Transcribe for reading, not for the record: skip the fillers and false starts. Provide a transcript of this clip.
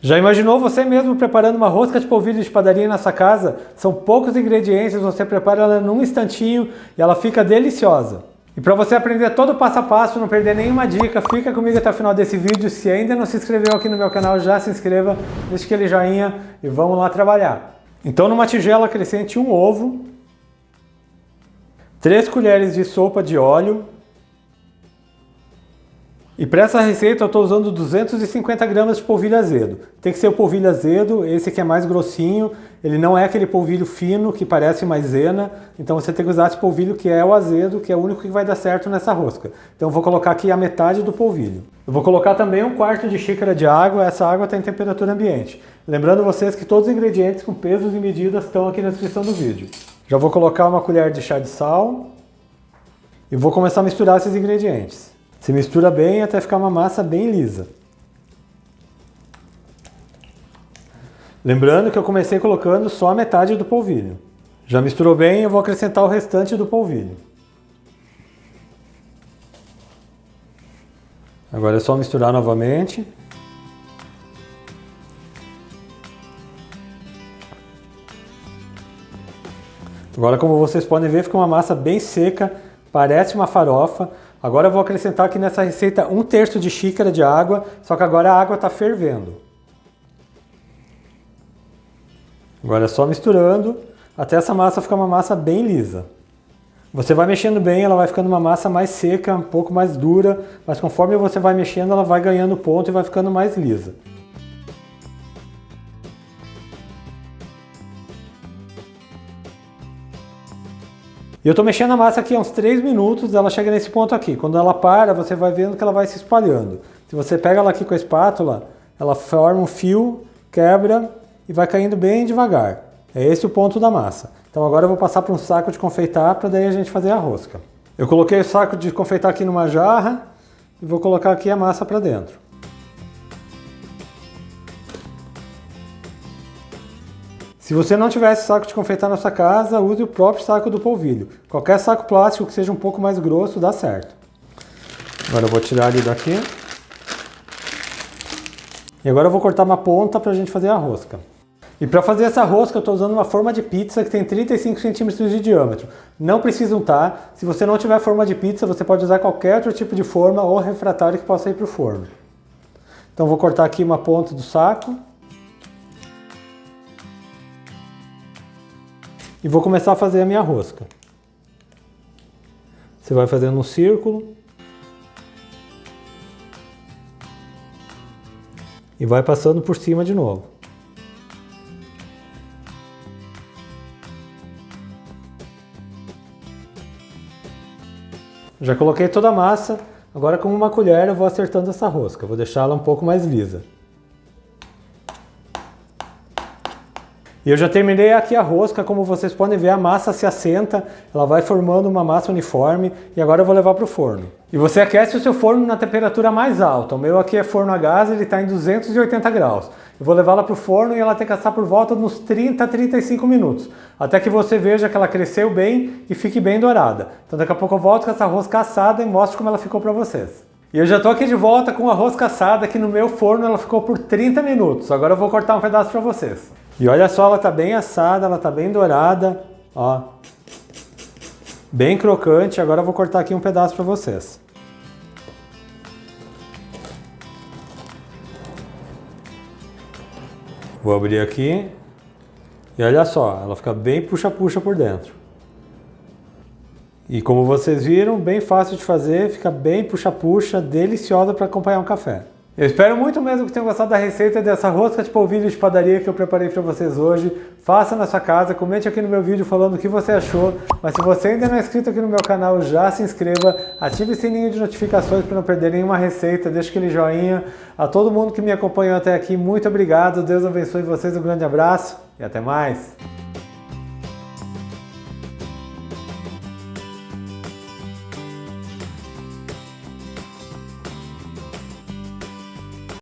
Já imaginou você mesmo preparando uma rosca de polvilho de padaria na sua casa? São poucos ingredientes, você prepara ela num instantinho e ela fica deliciosa. E para você aprender todo o passo a passo, não perder nenhuma dica, fica comigo até o final desse vídeo. Se ainda não se inscreveu aqui no meu canal, já se inscreva, deixa aquele joinha e vamos lá trabalhar. Então numa tigela acrescente um ovo, 3 colheres de sopa de óleo. E para essa receita eu estou usando 250 gramas de polvilho azedo. Tem que ser o polvilho azedo, esse aqui é mais grossinho, ele não é aquele polvilho fino que parece maisena, então você tem que usar esse polvilho que é o azedo, que é o único que vai dar certo nessa rosca. Então eu vou colocar aqui a metade do polvilho. Eu vou colocar também 1/4 de xícara de água, essa água está em temperatura ambiente. Lembrando vocês que todos os ingredientes com pesos e medidas estão aqui na descrição do vídeo. Já vou colocar 1 colher de chá de sal e vou começar a misturar esses ingredientes. Se mistura bem até ficar uma massa bem lisa. Lembrando que eu comecei colocando só a metade do polvilho. Já misturou bem, eu vou acrescentar o restante do polvilho. Agora é só misturar novamente. Agora, como vocês podem ver, fica uma massa bem seca, parece uma farofa. Agora eu vou acrescentar aqui nessa receita 1/3 de xícara de água, só que agora a água está fervendo. Agora é só misturando até essa massa ficar uma massa bem lisa. Você vai mexendo bem, ela vai ficando uma massa mais seca, um pouco mais dura, mas conforme você vai mexendo ela vai ganhando ponto e vai ficando mais lisa. E eu estou mexendo a massa aqui há uns 3 minutos, ela chega nesse ponto aqui. Quando ela para, você vai vendo que ela vai se espalhando. Se você pega ela aqui com a espátula, ela forma um fio, quebra e vai caindo bem devagar. É esse o ponto da massa. Então agora eu vou passar para um saco de confeitar para daí a gente fazer a rosca. Eu coloquei o saco de confeitar aqui numa jarra e vou colocar aqui a massa para dentro. Se você não tiver esse saco de confeitar na sua casa, use o próprio saco do polvilho. Qualquer saco plástico que seja um pouco mais grosso dá certo. Agora eu vou tirar ele daqui. E agora eu vou cortar uma ponta para a gente fazer a rosca. E para fazer essa rosca eu estou usando uma forma de pizza que tem 35 centímetros de diâmetro. Não precisa untar. Se você não tiver forma de pizza, você pode usar qualquer outro tipo de forma ou refratário que possa ir para o forno. Então vou cortar aqui uma ponta do saco. E vou começar a fazer a minha rosca. Você vai fazendo um círculo. E vai passando por cima de novo. Já coloquei toda a massa. Agora com uma colher eu vou acertando essa rosca. Vou deixá-la um pouco mais lisa. E eu já terminei aqui a rosca, como vocês podem ver a massa se assenta, ela vai formando uma massa uniforme e agora eu vou levar para o forno. E você aquece o seu forno na temperatura mais alta, o meu aqui é forno a gás, ele está em 280 graus. Eu vou levá-la para o forno e ela tem que assar por volta de uns 30 a 35 minutos, até que você veja que ela cresceu bem e fique bem dourada. Então daqui a pouco eu volto com essa rosca assada e mostro como ela ficou para vocês. E eu já estou aqui de volta com a rosca assada, que no meu forno ela ficou por 30 minutos. Agora eu vou cortar um pedaço para vocês. E olha só, ela está bem assada, ela está bem dourada, ó. Bem crocante. Agora eu vou cortar aqui um pedaço para vocês. Vou abrir aqui. E olha só, ela fica bem puxa-puxa por dentro. E como vocês viram, bem fácil de fazer, fica bem puxa-puxa, deliciosa para acompanhar um café. Eu espero muito mesmo que tenham gostado da receita dessa rosca de polvilho de padaria que eu preparei para vocês hoje. Faça na sua casa, comente aqui no meu vídeo falando o que você achou. Mas se você ainda não é inscrito aqui no meu canal, já se inscreva, ative o sininho de notificações para não perder nenhuma receita, deixe aquele joinha. A todo mundo que me acompanhou até aqui, muito obrigado, Deus abençoe vocês, um grande abraço e até mais!